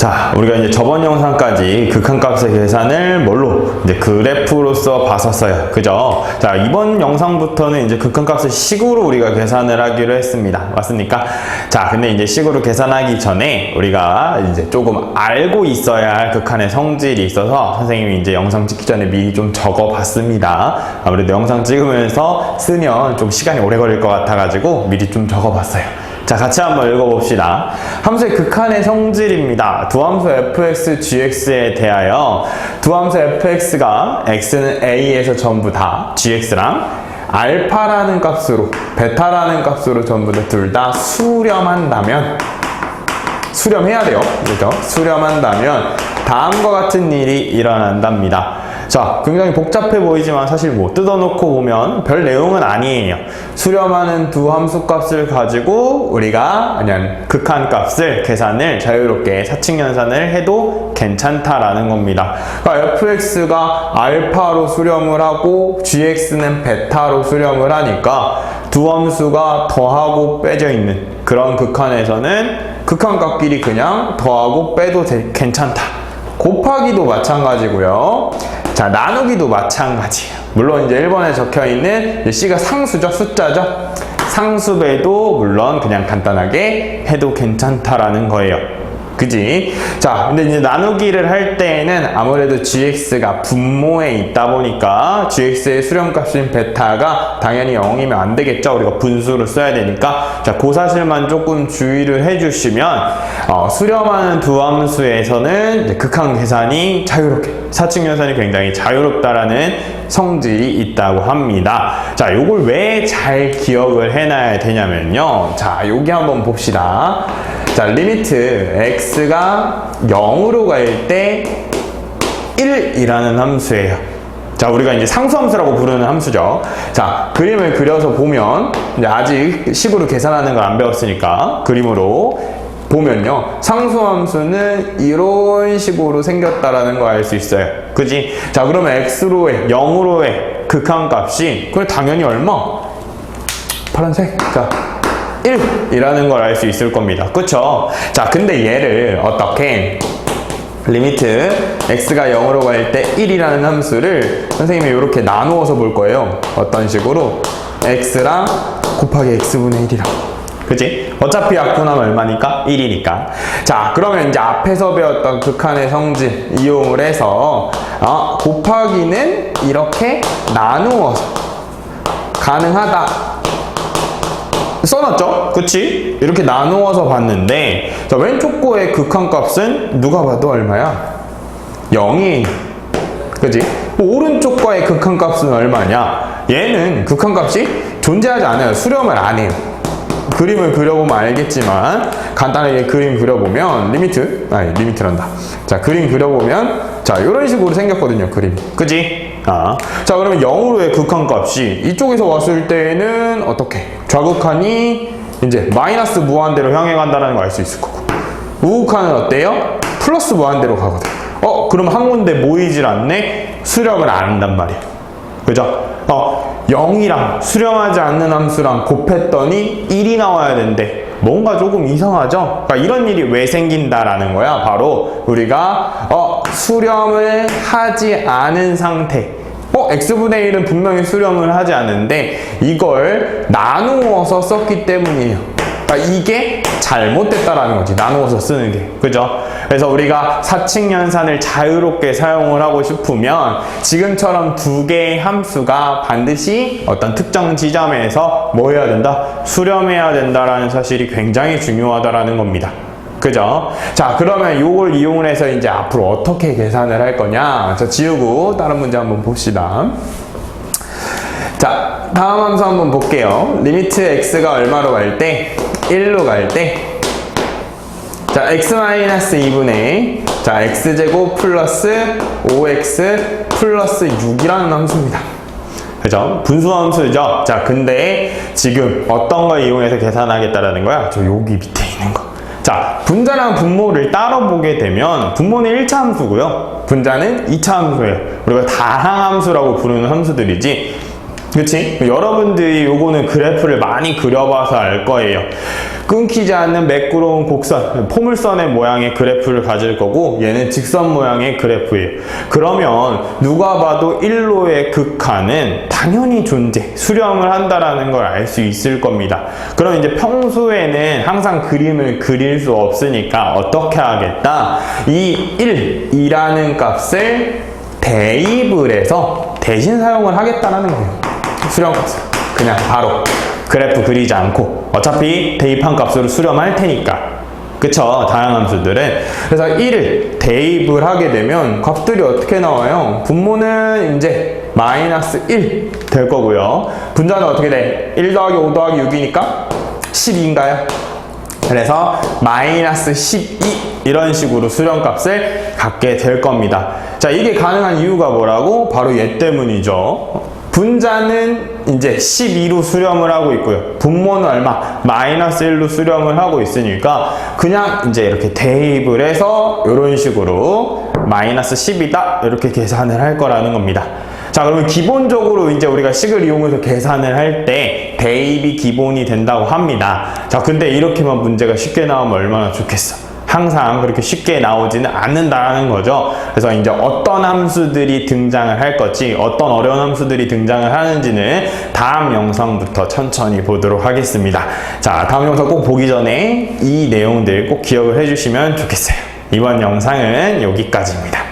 자, 우리가 이제 저번 영상까지 극한값의 계산을 뭘로? 이제 그래프로서 봤었어요. 그죠? 자, 이번 영상부터는 이제 극한값을 식으로 우리가 계산을 하기로 했습니다. 맞습니까? 자, 근데 이제 식으로 계산하기 전에 우리가 이제 조금 알고 있어야 할 극한의 성질이 있어서 선생님이 이제 영상 찍기 전에 미리 좀 적어 봤습니다. 아무래도 영상 찍으면서 쓰면 좀 시간이 오래 걸릴 것 같아가지고 미리 좀 적어 봤어요. 자, 같이 한번 읽어봅시다. 함수의 극한의 성질입니다. 두함수 fx, gx에 대하여 두함수 fx가 x는 a에서 전부 다 gx랑 알파라는 값으로 베타라는 값으로 전부 다 둘 다 수렴한다면 수렴해야 돼요. 그죠? 수렴한다면 다음과 같은 일이 일어난답니다. 자, 굉장히 복잡해 보이지만 사실 뭐 뜯어놓고 보면 별 내용은 아니에요. 수렴하는 두 함수값을 가지고 우리가 그냥 극한값을 계산을 자유롭게 사칙연산을 해도 괜찮다라는 겁니다. 그러니까 fx가 알파로 수렴을 하고 gx는 베타로 수렴을 하니까 두 함수가 더하고 빼져 있는 그런 극한에서는 극한값끼리 그냥 더하고 빼도 괜찮다. 곱하기도 마찬가지고요. 자, 나누기도 마찬가지예요. 물론 이제 1번에 적혀있는 C가 상수죠. 숫자죠. 상수배도 물론 그냥 간단하게 해도 괜찮다라는 거예요. 그지? 자, 근데 이제 나누기를 할 때에는 아무래도 gx가 분모에 있다 보니까 gx의 수렴값인 베타가 당연히 0이면 안 되겠죠. 우리가 분수를 써야 되니까. 자, 그 사실만 조금 주의를 해주시면 수렴하는 두 함수에서는 이제 극한 계산이 자유롭게 사칙연산이 굉장히 자유롭다라는 성질이 있다고 합니다. 자, 요걸 왜 잘 기억을 해놔야 되냐면요. 자, 여기 한번 봅시다. 자, 리미트 x가 0으로 갈 때 1이라는 함수예요. 자, 우리가 이제 상수함수라고 부르는 함수죠. 자, 그림을 그려서 보면 이제 아직 식으로 계산하는 걸 안 배웠으니까 그림으로 보면요, 상수함수는 이런 식으로 생겼다라는 걸 알 수 있어요. 그지? 자, 그러면 x로의 0으로의 극한값이 그래 당연히 얼마? 파란색. 자, 1이라는 걸 알 수 있을 겁니다. 그쵸? 자, 근데 얘를 어떻게 리미트 x가 0으로 갈 때 1이라는 함수를 선생님이 이렇게 나누어서 볼 거예요. 어떤 식으로? x랑 곱하기 x분의 1이랑. 그치? 어차피 약분하면 얼마니까? 1이니까. 자, 그러면 이제 앞에서 배웠던 극한의 성질 이용을 해서 곱하기는 이렇게 나누어서 가능하다 써놨죠? 그치? 이렇게 나누어서 봤는데, 자, 왼쪽 거의 극한값은 누가 봐도 얼마야? 0이. 그치? 오른쪽 거의 극한값은 얼마냐? 얘는 극한값이 존재하지 않아요. 수렴을 안 해요. 그림을 그려보면 알겠지만, 간단하게 그림 그려보면, 리미트란다. 자, 그림 그려보면, 자, 이런 식으로 생겼거든요, 그림이. 그치? 자, 그러면 0으로의 극한값이 이쪽에서 왔을 때는 어떻게? 좌극한이 이제 마이너스 무한대로 향해 간다는 걸 알 수 있을 거고, 우극한은 어때요? 플러스 무한대로 가거든. 그럼 한 군데 모이질 않네? 수렴을 안 한단 말이에요. 그죠? 0이랑 수렴하지 않는 함수랑 곱했더니 1이 나와야 되는데 뭔가 조금 이상하죠? 그러니까 이런 일이 왜 생긴다라는 거야? 바로 우리가 수렴을 하지 않은 상태. x분의 1은 분명히 수렴을 하지 않는데 이걸 나누어서 썼기 때문이에요. 그러니까 이게 잘못됐다라는 거지. 나누어서 쓰는 게. 그죠? 그래서 우리가 사칙연산을 자유롭게 사용을 하고 싶으면 지금처럼 두 개의 함수가 반드시 어떤 특정 지점에서 뭐 해야 된다? 수렴해야 된다라는 사실이 굉장히 중요하다라는 겁니다. 그죠? 자, 그러면 요걸 이용을 해서 이제 앞으로 어떻게 계산을 할 거냐? 자, 지우고 다른 문제 한번 봅시다. 자, 다음 함수 한번 볼게요. 리미트 x가 얼마로 갈 때? 1로 갈 때. 자, x-2분의 자, x제곱 플러스 5x 플러스 6이라는 함수입니다. 그죠? 분수함수죠? 자, 근데 지금 어떤 걸 이용해서 계산하겠다라는 거야? 저 여기 밑에 있는 거. 자, 분자랑 분모를 따로 보게 되면 분모는 1차 함수고요. 분자는 2차 함수예요. 우리가 다항함수라고 부르는 함수들이지 그치? 여러분들이 요거는 그래프를 많이 그려봐서 알 거예요. 끊기지 않는 매끄러운 곡선, 포물선의 모양의 그래프를 가질 거고 얘는 직선 모양의 그래프예요. 그러면 누가 봐도 일로의 극한은 당연히 존재, 수렴을 한다라는 걸 알 수 있을 겁니다. 그럼 이제 평소에는 항상 그림을 그릴 수 없으니까 어떻게 하겠다? 이 1이라는 값을 대입을 해서 대신 사용을 하겠다라는 거예요. 수렴값을 그냥 바로 그래프 그리지 않고 어차피 대입한 값으로 수렴할 테니까, 그쵸? 다양한 수들은. 그래서 1을 대입을 하게 되면 값들이 어떻게 나와요? 분모는 이제 마이너스 1 될 거고요. 분자는 어떻게 돼? 1 더하기 5 더하기 6이니까 12인가요? 그래서 마이너스 12 이런 식으로 수렴값을 갖게 될 겁니다. 자, 이게 가능한 이유가 뭐라고? 바로 얘 때문이죠. 분자는 이제 12로 수렴을 하고 있고요. 분모는 얼마? 마이너스 1로 수렴을 하고 있으니까 그냥 이제 이렇게 대입을 해서 이런 식으로 마이너스 10이다 이렇게 계산을 할 거라는 겁니다. 자, 그러면 기본적으로 이제 우리가 식을 이용해서 계산을 할 때 대입이 기본이 된다고 합니다. 자, 근데 이렇게만 문제가 쉽게 나오면 얼마나 좋겠어. 항상 그렇게 쉽게 나오지는 않는다는 거죠. 그래서 이제 어떤 함수들이 등장을 할 건지, 어떤 어려운 함수들이 등장을 하는지는 다음 영상부터 천천히 보도록 하겠습니다. 자, 다음 영상 꼭 보기 전에 이 내용들 꼭 기억을 해주시면 좋겠어요. 이번 영상은 여기까지입니다.